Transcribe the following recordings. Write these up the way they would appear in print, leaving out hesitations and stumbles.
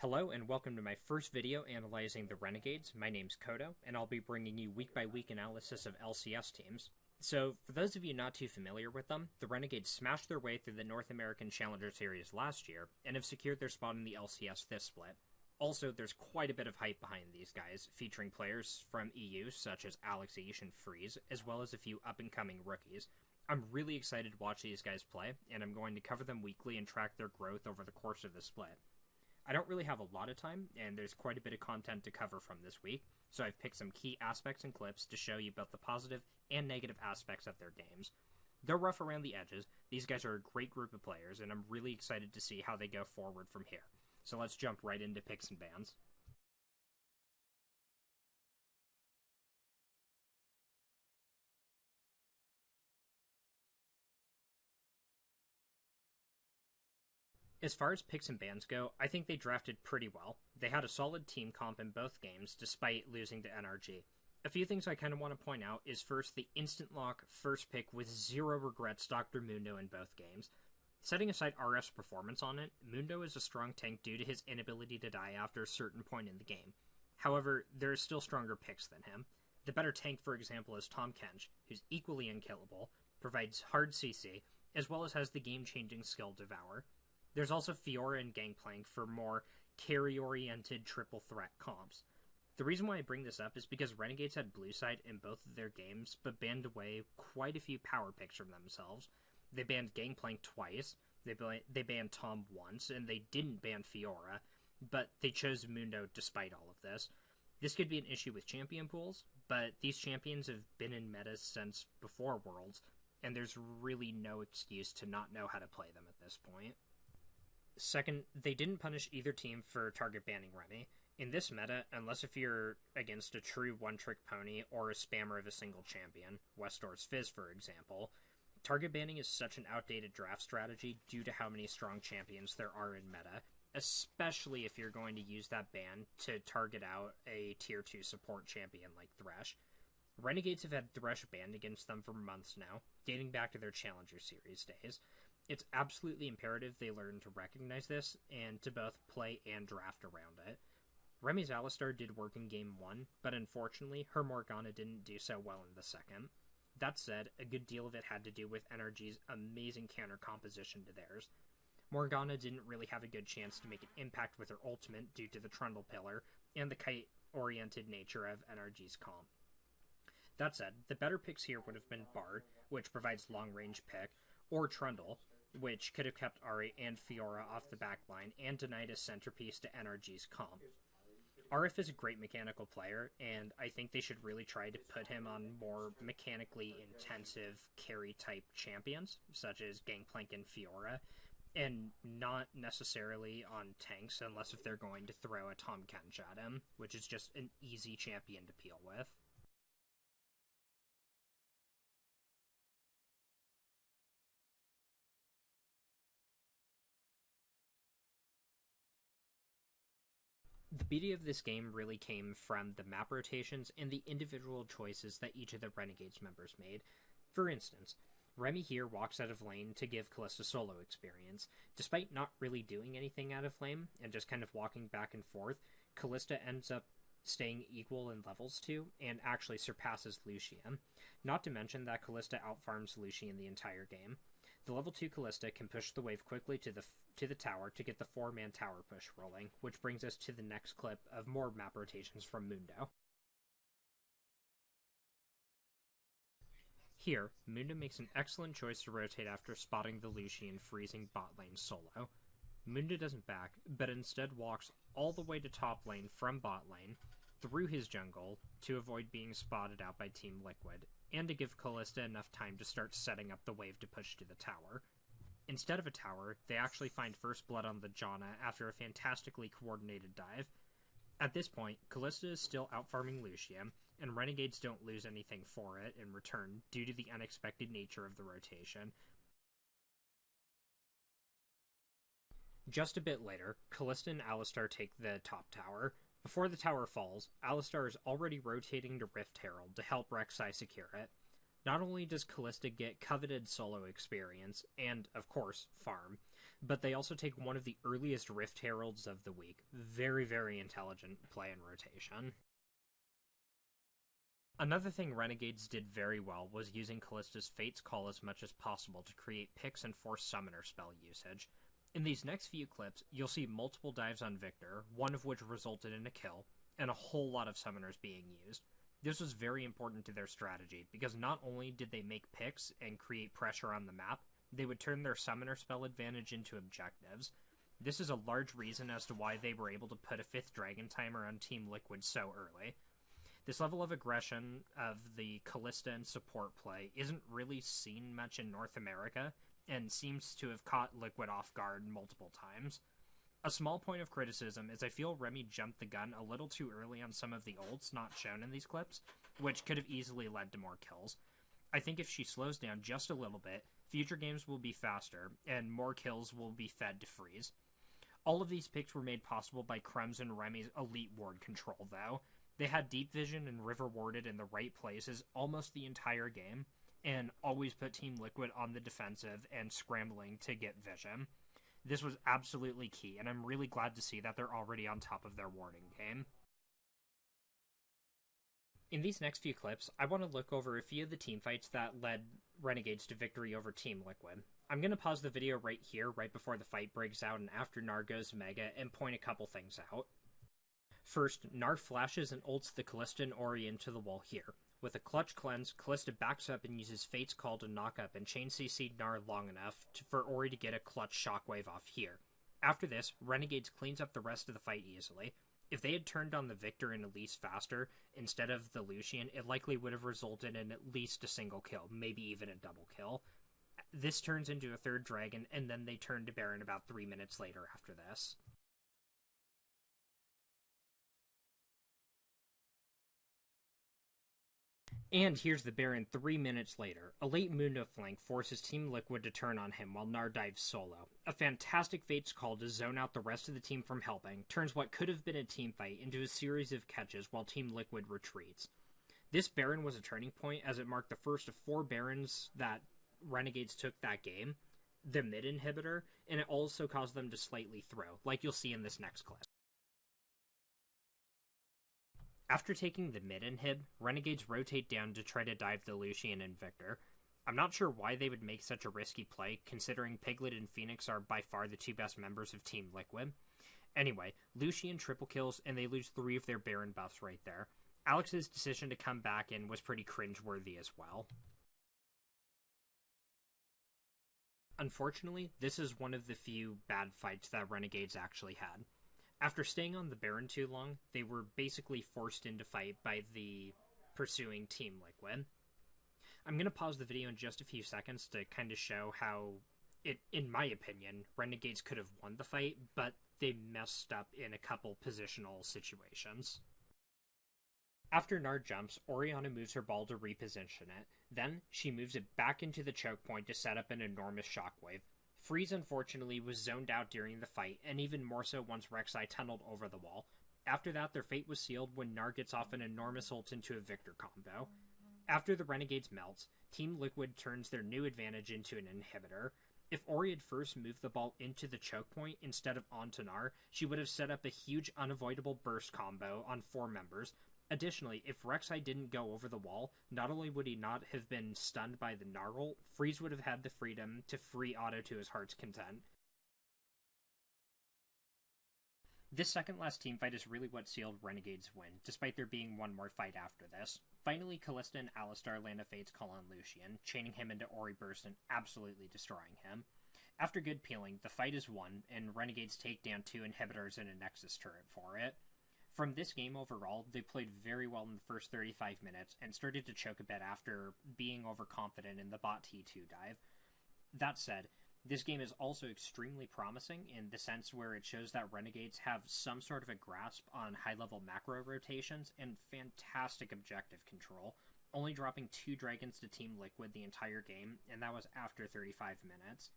Hello and welcome to my first video analyzing the Renegades. My name's Kodo, and I'll be bringing you week-by-week analysis of LCS teams. So, for those of you not too familiar with them, the Renegades smashed their way through the North American Challenger Series last year, and have secured their spot in the LCS this split. Also, there's quite a bit of hype behind these guys, featuring players from EU such as Alex Aish and Freeze, as well as a few up-and-coming rookies. I'm really excited to watch these guys play, and I'm going to cover them weekly and track their growth over the course of the split. I don't really have a lot of time, and there's quite a bit of content to cover from this week, so I've picked some key aspects and clips to show you both the positive and negative aspects of their games. They're rough around the edges, these guys are a great group of players, and I'm really excited to see how they go forward from here. So let's jump right into picks and bans. As far as picks and bans go, I think they drafted pretty well. They had a solid team comp in both games, despite losing to NRG. A few things I kind of want to point out is first the instant lock first pick with zero regrets Dr. Mundo in both games. Setting aside RF's performance on it, Mundo is a strong tank due to his inability to die after a certain point in the game. However, there are still stronger picks than him. The better tank, for example, is Tahm Kench, who's equally unkillable, provides hard CC, as well as has the game-changing skill Devour. There's also Fiora and Gangplank for more carry-oriented triple threat comps. The reason why I bring this up is because Renegades had blue side in both of their games, but banned away quite a few power picks from themselves. They banned Gangplank twice, they banned Tahm once, and they didn't ban Fiora, but they chose Mundo despite all of this. This could be an issue with champion pools, but these champions have been in meta since before Worlds, and there's really no excuse to not know how to play them at this point. Second, they didn't punish either team for target banning Remy. In this meta, unless if you're against a true one-trick pony or a spammer of a single champion, Westor's Fizz for example, target banning is such an outdated draft strategy due to how many strong champions there are in meta, especially if you're going to use that ban to target out a tier 2 support champion like Thresh. Renegades have had Thresh banned against them for months now, dating back to their Challenger Series days. It's absolutely imperative they learn to recognize this and to both play and draft around it. Remy's Alistar did work in Game 1, but unfortunately, her Morgana didn't do so well in the second. That said, a good deal of it had to do with NRG's amazing counter composition to theirs. Morgana didn't really have a good chance to make an impact with her ultimate due to the Trundle Pillar and the kite-oriented nature of NRG's comp. That said, the better picks here would have been Bard, which provides long-range pick, or Trundle, which could have kept Ahri and Fiora off the backline and denied a centerpiece to NRG's comp. RF is a great mechanical player, and I think they should really try to put him on more mechanically intensive carry-type champions, such as Gangplank and Fiora, and not necessarily on tanks unless if they're going to throw a Tahm Kench at him, which is just an easy champion to peel with. The beauty of this game really came from the map rotations and the individual choices that each of the Renegades members made. For instance, Remy here walks out of lane to give Kalista solo experience. Despite not really doing anything out of lane and just kind of walking back and forth, Kalista ends up staying equal in levels to and actually surpasses Lucian. Not to mention that Kalista outfarms Lucian the entire game. The level 2 Kalista can push the wave quickly to the tower to get the 4-man tower push rolling, which brings us to the next clip of more map rotations from Mundo. Here, Mundo makes an excellent choice to rotate after spotting the Lucian freezing bot lane solo. Mundo doesn't back, but instead walks all the way to top lane from bot lane, through his jungle, to avoid being spotted out by Team Liquid, and to give Kalista enough time to start setting up the wave to push to the tower. Instead of a tower, they actually find first blood on the Janna after a fantastically coordinated dive. At this point, Kalista is still outfarming Lucian, and Renegades don't lose anything for it in return due to the unexpected nature of the rotation. Just a bit later, Kalista and Alistar take the top tower. Before the tower falls, Alistar is already rotating to Rift Herald to help Rek'Sai secure it. Not only does Kalista get coveted solo experience, and, of course, farm, but they also take one of the earliest Rift Heralds of the week. Very, very intelligent play and rotation. Another thing Renegades did very well was using Kallista's Fate's Call as much as possible to create picks and force summoner spell usage. In these next few clips, you'll see multiple dives on Victor, one of which resulted in a kill, and a whole lot of summoners being used. This was very important to their strategy, because not only did they make picks and create pressure on the map, they would turn their summoner spell advantage into objectives. This is a large reason as to why they were able to put a 5th Dragon timer on Team Liquid so early. This level of aggression of the Kallista and support play isn't really seen much in North America, and seems to have caught Liquid off guard multiple times. A small point of criticism is I feel Remy jumped the gun a little too early on some of the ults not shown in these clips, which could have easily led to more kills. I think if she slows down just a little bit, future games will be faster, and more kills will be fed to Freeze. All of these picks were made possible by Krem's and Remy's elite ward control, though. They had deep vision and river warded in the right places almost the entire game, and always put Team Liquid on the defensive and scrambling to get vision. This was absolutely key, and I'm really glad to see that they're already on top of their warding game. In these next few clips, I want to look over a few of the teamfights that led Renegades to victory over Team Liquid. I'm going to pause the video right here, right before the fight breaks out and after Gnar goes Mega, and point a couple things out. First, Gnar flashes and ults the Kallista and Ori into the wall here. With a clutch cleanse, Kallista backs up and uses Fate's Call to knock up and chain CC Gnar long enough for Ori to get a clutch shockwave off here. After this, Renegades cleans up the rest of the fight easily. If they had turned on the Victor and Elise faster, instead of the Lucian, it likely would have resulted in at least a single kill, maybe even a double kill. This turns into a 3rd Dragon, and then they turn to Baron about 3 minutes later after this. And here's the Baron 3 minutes later. A late Mundo flank forces Team Liquid to turn on him while Gnar dives solo. A fantastic Fate's Call to zone out the rest of the team from helping turns what could have been a team fight into a series of catches while Team Liquid retreats. This Baron was a turning point as it marked the first of 4 Barons that Renegades took that game, the mid inhibitor, and it also caused them to slightly throw, like you'll see in this next clip. After taking the mid inhib, Renegades rotate down to try to dive the Lucian and Victor. I'm not sure why they would make such a risky play, considering Piglet and Phoenix are by far the 2 best members of Team Liquid. Anyway, Lucian triple kills, and they lose 3 of their Baron buffs right there. Alex's decision to come back in was pretty cringeworthy as well. Unfortunately, this is one of the few bad fights that Renegades actually had. After staying on the Baron too long, they were basically forced into fight by the pursuing Team Liquid. I'm going to pause the video in just a few seconds to kind of show how, in my opinion, Renegades could have won the fight, but they messed up in a couple positional situations. After Gnar jumps, Orianna moves her ball to reposition it. Then, she moves it back into the choke point to set up an enormous shockwave. Freeze, unfortunately, was zoned out during the fight, and even more so once Rek'Sai tunneled over the wall. After that, their fate was sealed when Gnar gets off an enormous ult into a Victor combo. After the Renegades melts, Team Liquid turns their new advantage into an inhibitor. If Ori had first moved the ball into the choke point instead of onto Gnar, she would have set up a huge unavoidable burst combo on 4 members. Additionally, if Rek'Sai didn't go over the wall, not only would he not have been stunned by the Gnar ult, Freeze would have had the freedom to free Otto to his heart's content. This second last teamfight is really what sealed Renegade's win, despite there being one more fight after this. Finally, Kallista and Alistar land a Fate's Call on Lucian, chaining him into Ori Burst and absolutely destroying him. After good peeling, the fight is won, and Renegades take down 2 inhibitors and a Nexus turret for it. From this game overall, they played very well in the first 35 minutes and started to choke a bit after being overconfident in the bot T2 dive. That said, this game is also extremely promising in the sense where it shows that Renegades have some sort of a grasp on high-level macro rotations and fantastic objective control, only dropping 2 dragons to Team Liquid the entire game, and that was after 35 minutes.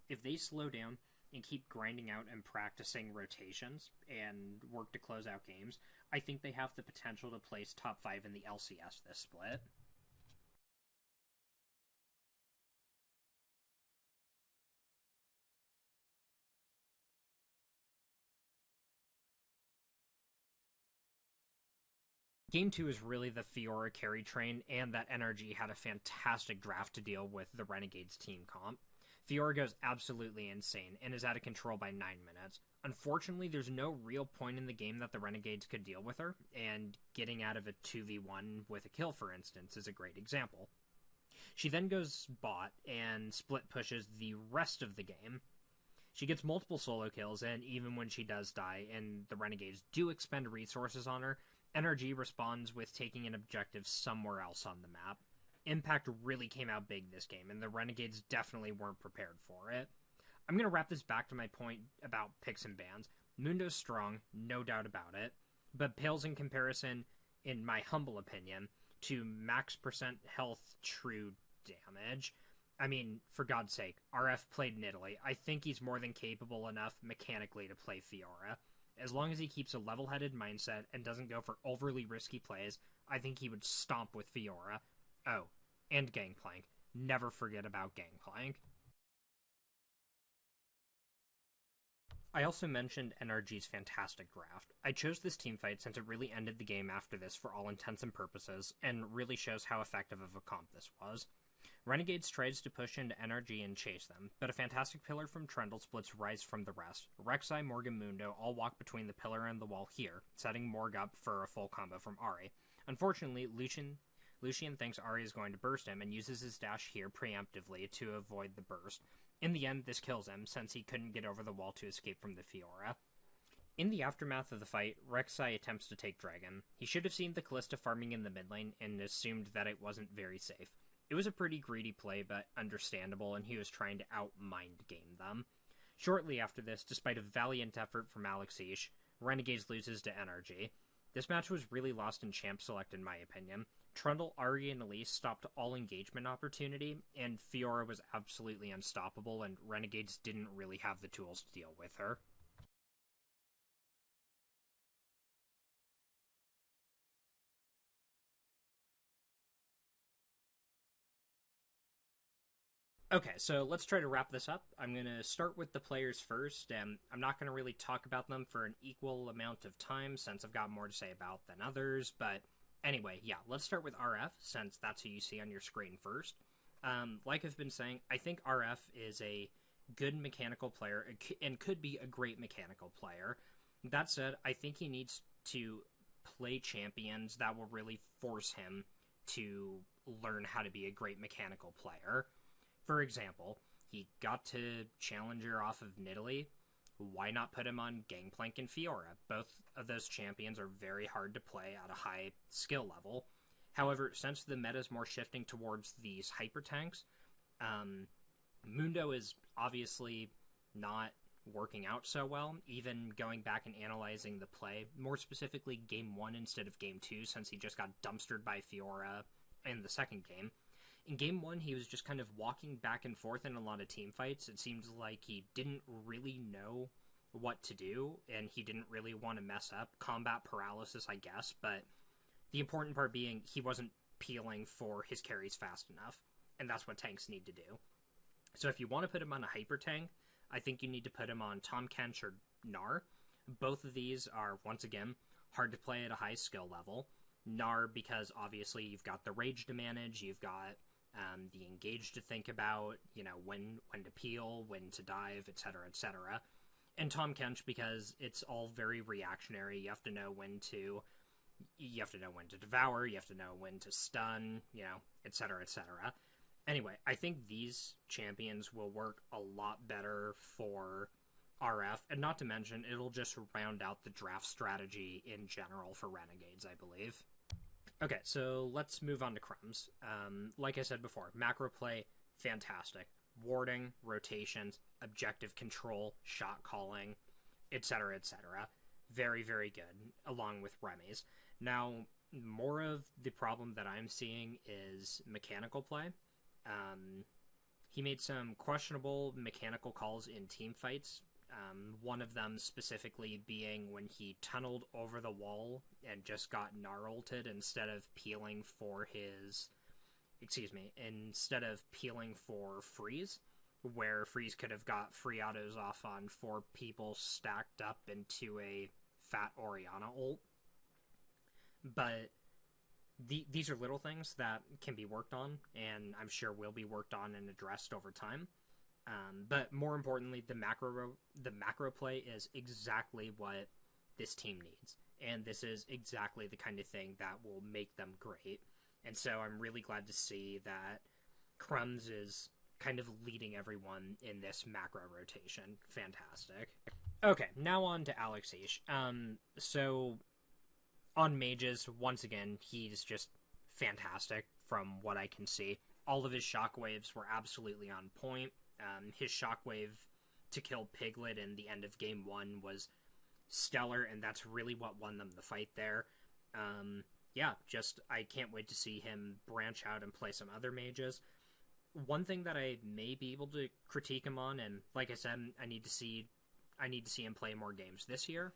If they slow down and keep grinding out and practicing rotations and work to close out games, I think they have the potential to place top 5 in the LCS this split. Game 2 is really the Fiora carry train, and that NRG had a fantastic draft to deal with the Renegades team comp. Fiora goes absolutely insane and is out of control by 9 minutes. Unfortunately, there's no real point in the game that the Renegades could deal with her, and getting out of a 2v1 with a kill, for instance, is a great example. She then goes bot and split pushes the rest of the game. She gets multiple solo kills, and even when she does die and the Renegades do expend resources on her, NRG responds with taking an objective somewhere else on the map. Impact really came out big this game, and the Renegades definitely weren't prepared for it. I'm going to wrap this back to my point about picks and bans. Mundo's strong, no doubt about it, but pales in comparison, in my humble opinion, to max percent health true damage. I mean, for God's sake, RF played in Italy. I think he's more than capable enough mechanically to play Fiora. As long as he keeps a level-headed mindset and doesn't go for overly risky plays, I think he would stomp with Fiora. Oh, and Gangplank. Never forget about Gangplank. I also mentioned NRG's fantastic draft. I chose this teamfight since it really ended the game after this for all intents and purposes, and really shows how effective of a comp this was. Renegades tries to push into NRG and chase them, but a fantastic pillar from Trundle splits Rise from the rest. Rek'Sai, Morg, and Mundo all walk between the pillar and the wall here, setting Morg up for a full combo from Ahri. Unfortunately, Lucian thinks Ahri is going to burst him and uses his dash here preemptively to avoid the burst. In the end, this kills him, since he couldn't get over the wall to escape from the Fiora. In the aftermath of the fight, Rek'Sai attempts to take Dragon. He should have seen the Kalista farming in the mid lane and assumed that it wasn't very safe. It was a pretty greedy play, but understandable, and he was trying to out-mind game them. Shortly after this, despite a valiant effort from Alexish, Renegades loses to NRG. This match was really lost in champ select in my opinion. Trundle, Ahri, and Elise stopped all engagement opportunity, and Fiora was absolutely unstoppable, and Renegades didn't really have the tools to deal with her. Okay, so let's try to wrap this up. I'm going to start with the players first, and I'm not going to really talk about them for an equal amount of time since I've got more to say about than others, but anyway, yeah, let's start with RF since that's who you see on your screen first. Like I've been saying, I think RF is a good mechanical player and could be a great mechanical player. That said, I think he needs to play champions that will really force him to learn how to be a great mechanical player. For example, he got to Challenger off of Nidalee. Why not put him on Gangplank and Fiora? Both of those champions are very hard to play at a high skill level. However, since the meta is more shifting towards these hyper tanks, Mundo is obviously not working out so well, even going back and analyzing the play, more specifically Game 1 instead of Game 2, since he just got dumpstered by Fiora in the second game. In Game 1, he was just kind of walking back and forth in a lot of team fights. It seems like he didn't really know what to do, and he didn't really want to mess up. Combat paralysis, I guess, but the important part being he wasn't peeling for his carries fast enough, and that's what tanks need to do. So if you want to put him on a hyper tank, I think you need to put him on Tahm Kench or Gnar. Both of these are, once again, hard to play at a high skill level. Gnar, because obviously you've got the rage to manage, you've got the engage to think about, when to peel, when to dive, etc., etc. And Tahm Kench, because it's all very reactionary. You have to know when to devour, you have to know when to stun, etc., etc. Anyway, I think these champions will work a lot better for RF, and not to mention, it'll just round out the draft strategy in general for Renegades, I believe. Okay, so let's move on to Crumbs. Like I said before, macro play, fantastic. Warding, rotations, objective control, shot calling, etc., etc. Very, very good, along with Remy's. Now, more of the problem that I'm seeing is mechanical play. He made some questionable mechanical calls in team fights. One of them specifically being when he tunneled over the wall and just got Gnar ulted instead of peeling for Freeze, where Freeze could have got free autos off on 4 people stacked up into a fat Orianna ult. But these are little things that can be worked on, and I'm sure will be worked on and addressed over time. But more importantly, the macro play is exactly what this team needs, and this is exactly the kind of thing that will make them great. And so I'm really glad to see that Crumbs is kind of leading everyone in this macro rotation. Fantastic. Okay, now on to Alex H. So on mages, once again, he's just fantastic from what I can see. All of his shockwaves were absolutely on point. His shockwave to kill Piglet in the end of game 1 was stellar, and that's really what won them the fight there. I can't wait to see him branch out and play some other mages. One thing that I may be able to critique him on, and like I said, I need to see him play more games this year,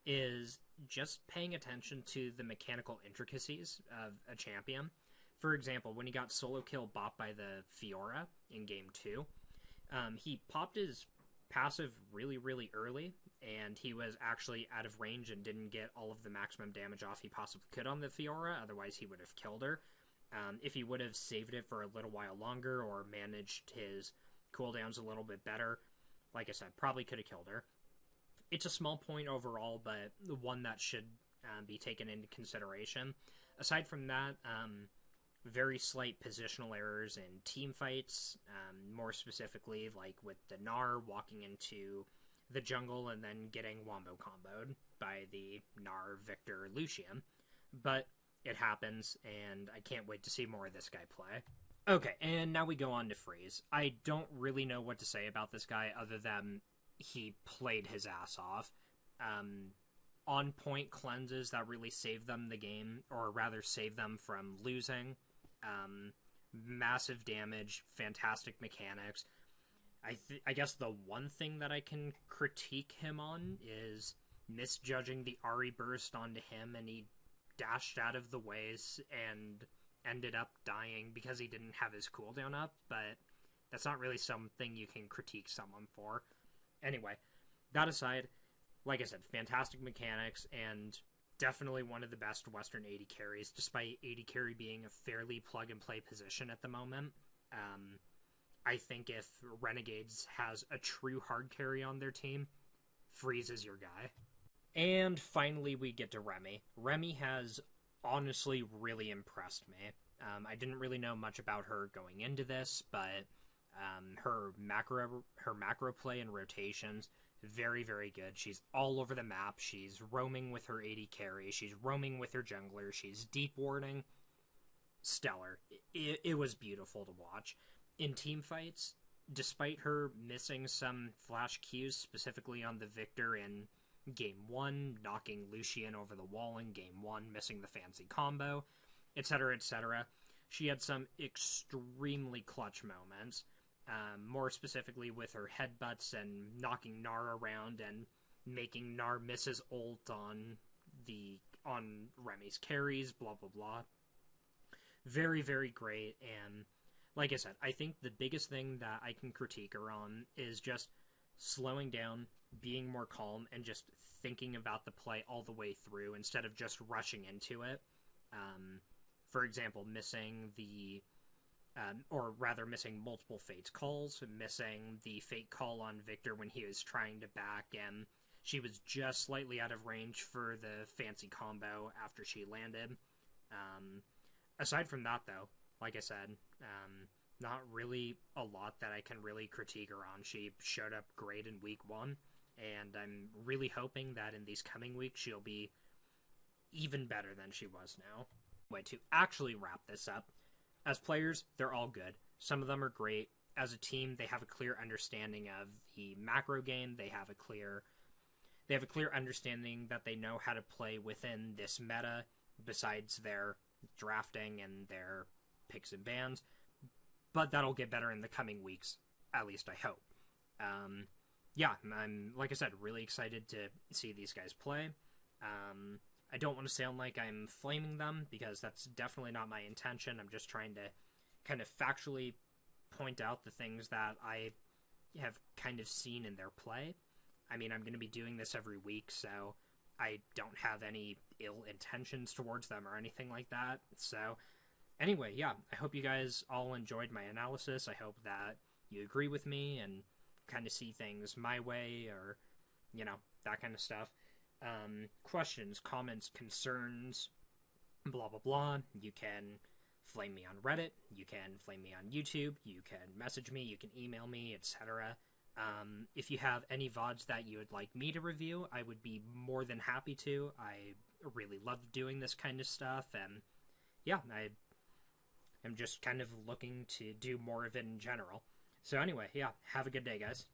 is just paying attention to the mechanical intricacies of a champion. For example, when he got solo kill bot by the Fiora in game 2, he popped his passive really, really early, and he was actually out of range and didn't get all of the maximum damage off he possibly could on the Fiora, otherwise he would have killed her. If he would have saved it for a little while longer or managed his cooldowns a little bit better, like I said, probably could have killed her. It's a small point overall, but one that should be taken into consideration. Aside from that, very slight positional errors in team fights, more specifically like with the Gnar walking into the jungle and then getting wombo comboed by the Gnar Victor Lucian. But it happens, and I can't wait to see more of this guy play. Okay, and now we go on to Freeze. I don't really know what to say about this guy other than he played his ass off. On point cleanses that really saved them the game, or rather saved them from losing. Massive damage, fantastic mechanics. I guess the one thing that I can critique him on is misjudging the Ahri burst onto him, and he dashed out of the ways and ended up dying because he didn't have his cooldown up, but that's not really something you can critique someone for. Anyway, that aside, like I said, fantastic mechanics, and definitely one of the best Western AD carries, despite AD carry being a fairly plug-and-play position at the moment. I think if Renegades has a true hard carry on their team, Freeze is your guy. And finally, we get to Remy. Remy has honestly really impressed me. I didn't really know much about her going into this, but her macro play and rotations, very, very good. She's all over the map. She's roaming with her AD carry. She's roaming with her jungler. She's deep warding. Stellar. It was beautiful to watch. In team fights, despite her missing some flash Qs, specifically on the Victor in Game 1, knocking Lucian over the wall in Game 1, missing the fancy combo, etc., etc., she had some extremely clutch moments, more specifically with her headbutts and knocking Gnar around and making Gnar miss his ult on Remy's carries, blah, blah, blah. Very, very great, and like I said, I think the biggest thing that I can critique her on is just slowing down, being more calm, and just thinking about the play all the way through instead of just rushing into it. For example, missing multiple Fate's calls, missing the Fate call on Victor when he was trying to back, and she was just slightly out of range for the fancy combo after she landed. Aside from that, though, like I said, not really a lot that I can really critique her on. She showed up great in week 1, and I'm really hoping that in these coming weeks she'll be even better than she was now. To actually wrap this up, as players, they're all good. Some of them are great. As a team, they have a clear understanding of the macro game. They have a clear understanding that they know how to play within this meta, besides their drafting and their picks and bans, but that'll get better in the coming weeks, at least I hope. I'm, like I said, really excited to see these guys play. I don't want to sound like I'm flaming them, because that's definitely not my intention. I'm just trying to kind of factually point out the things that I have kind of seen in their play. I mean, I'm going to be doing this every week, so I don't have any ill intentions towards them or anything like that. So, anyway, yeah, I hope you guys all enjoyed my analysis. I hope that you agree with me and kind of see things my way, or, that kind of stuff. Questions, comments, concerns, blah, blah, blah. You can flame me on Reddit. You can flame me on YouTube. You can message me. You can email me, etc. If you have any VODs that you would like me to review, I would be more than happy to. I really love doing this kind of stuff, and yeah, I am just kind of looking to do more of it in general. So anyway, yeah, have a good day, guys.